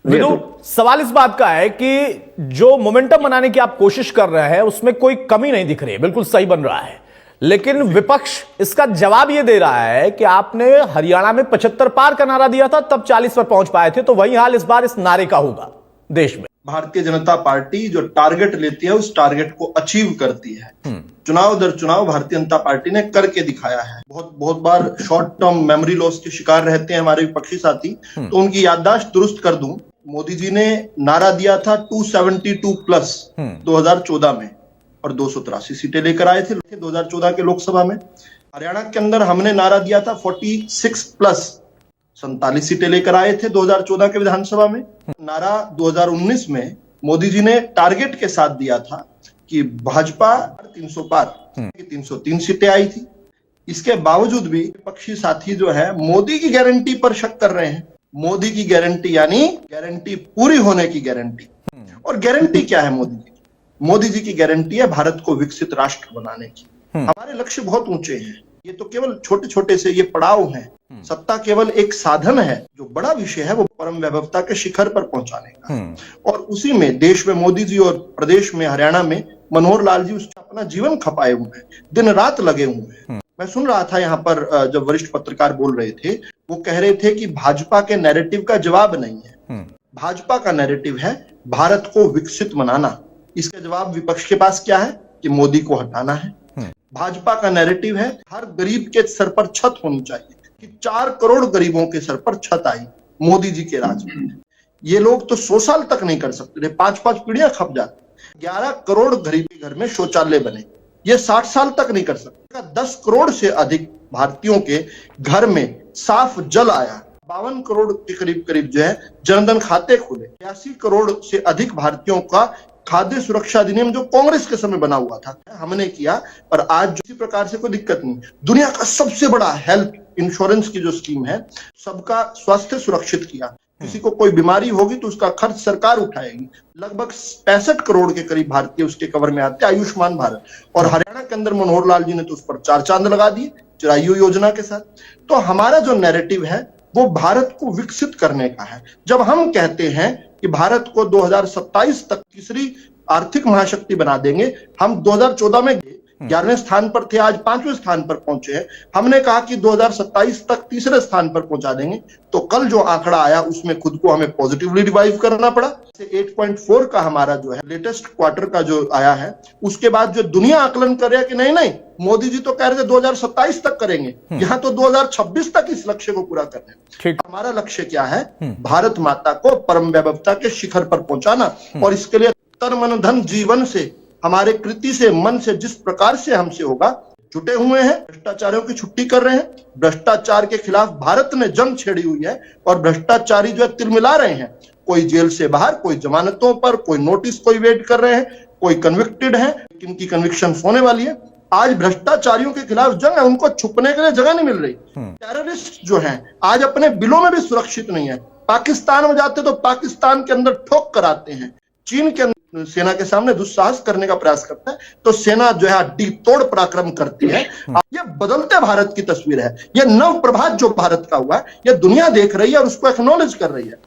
विदु, सवाल इस बात का है कि जो मोमेंटम बनाने की आप कोशिश कर रहे हैं उसमें कोई कमी नहीं दिख रही है, बिल्कुल सही बन रहा है। लेकिन विपक्ष इसका जवाब यह दे रहा है कि आपने हरियाणा में 75 पार का नारा दिया था, तब 40 पर पहुंच पाए थे, तो वही हाल इस बार इस नारे का होगा देश में। भारतीय जनता पार्टी जो टारगेट लेती है उस टारगेट को अचीव करती है। चुनाव दर चुनाव भारतीय जनता पार्टी ने करके दिखाया है। बहुत बार शॉर्ट टर्म मेमोरी लॉस के शिकार रहते हैं हमारे विपक्षी साथी, तो उनकी याददाश्त दुरुस्त कर दूं। मोदी जी ने नारा दिया था 272 प्लस 2014 में और 283 सीटें लेकर आए थे 2014 के लोकसभा में। हरियाणा के अंदर हमने नारा दिया था 46 प्लस 47 सीटें लेकर आए थे 2014 के विधानसभा में। नारा 2019 में मोदी जी ने टारगेट के साथ दिया था कि भाजपा 300 पार 303 सीटें आई थी। इसके बावजूद भी विपक्षी साथी जो है मोदी की गारंटी पर शक कर रहे हैं। मोदी की गारंटी यानी गारंटी पूरी होने की गारंटी। और गारंटी क्या है मोदी जी की? मोदी जी की गारंटी है भारत को विकसित राष्ट्र बनाने की। हमारे लक्ष्य बहुत ऊंचे हैं, ये तो केवल छोटे छोटे से ये पड़ाव हैं। सत्ता केवल एक साधन है, जो बड़ा विषय है वो परम वैभवता के शिखर पर पहुंचाने का। और उसी में देश में मोदी जी और प्रदेश में हरियाणा में मनोहर लाल जी उसका अपना जीवन खपाए हुए हैं, दिन रात लगे हुए हैं। मैं सुन रहा था यहाँ पर जब वरिष्ठ पत्रकार बोल रहे थे, वो कह रहे थे कि भाजपा के नैरेटिव का जवाब नहीं है। भाजपा का नैरेटिव है भारत को विकसित बनाना। इसका जवाब विपक्ष के पास क्या है कि मोदी को हटाना है। भाजपा का नैरेटिव है हर गरीब के सर पर छत होनी चाहिए, कि 4 करोड़ गरीबों के सर पर छत आई मोदी जी के राज में। ये लोग तो 100 साल तक नहीं कर सकते, 5-5 पीढ़ियां खप जाती। 11 करोड़ गरीब के घर में शौचालय बने, ये 60 साल तक नहीं कर सकते। 10 करोड़ से अधिक भारतीयों के घर में साफ जल आया। 52 करोड़ के करीब जो है जनधन खाते खुले। 82 करोड़ से अधिक भारतीयों का खाद्य सुरक्षा अधिनियम जो कांग्रेस के समय बना हुआ था हमने किया। और आज किसी प्रकार से कोई दिक्कत नहीं। दुनिया का सबसे बड़ा हेल्थ इंश्योरेंस की जो स्कीम है, सबका स्वास्थ्य सुरक्षित किया। किसी को कोई बीमारी होगी तो उसका खर्च सरकार उठाएगी। लगभग 65 करोड़ के करीब भारतीय उसके कवर में आते हैं, आयुष्मान भारत। और हरियाणा के अंदर मनोहर लाल जी ने तो उस पर 4 चांद लगा दिए चिरायु योजना के साथ। तो हमारा जो नैरेटिव है वो भारत को विकसित करने का है। जब हम कहते हैं कि भारत को 2027 तक तीसरी आर्थिक महाशक्ति बना देंगे, हम 2014 में 11वें स्थान पर थे, आज 5वें स्थान पर पहुंचे हैं। हमने कहा कि 2027 तक तीसरे स्थान पर पहुंचा देंगे, तो कल जो आंकड़ा आया उसमें खुद को हमें पॉजिटिवली रिवाइव करना पड़ा। 8.4 का हमारा जो है लेटेस्ट क्वार्टर का जो आया है, उसके बाद जो दुनिया आकलन कर रहा है कि नहीं मोदी जी तो कह रहे थे 2027 तक करेंगे, यहाँ तो 2026 तक इस लक्ष्य को पूरा करना है। हमारा लक्ष्य क्या है? भारत माता को परम वैभवता के शिखर पर पहुंचाना। और इसके लिए तन मन धन जीवन से, हमारे कृति से, मन से, जिस प्रकार से हमसे होगा जुटे हुए हैं। भ्रष्टाचारियों की छुट्टी कर रहे हैं। भ्रष्टाचार के खिलाफ भारत ने जंग छेड़ी हुई है और भ्रष्टाचारी जो है तिलमिला रहे हैं। कोई जेल से बाहर, कोई जमानतों पर, कोई नोटिस कोई वेट कर रहे हैं, कोई कन्विक्टेड है, इनकी कन्विक्शन होने वाली है। आज भ्रष्टाचारियों के खिलाफ जंग है, उनको छुपने के लिए जगह नहीं मिल रही। टेररिस्ट जो हैं आज अपने बिलों में भी सुरक्षित नहीं है। पाकिस्तान में जाते तो पाकिस्तान के अंदर ठोक कर आते हैं। चीन के सेना के सामने दुस्साहस करने का प्रयास करता है तो सेना जो है डी तोड़ पराक्रम करती है। ये बदलते भारत की तस्वीर है। ये नव प्रभात जो भारत का हुआ है, ये दुनिया देख रही है और उसको एक्नॉलेज कर रही है।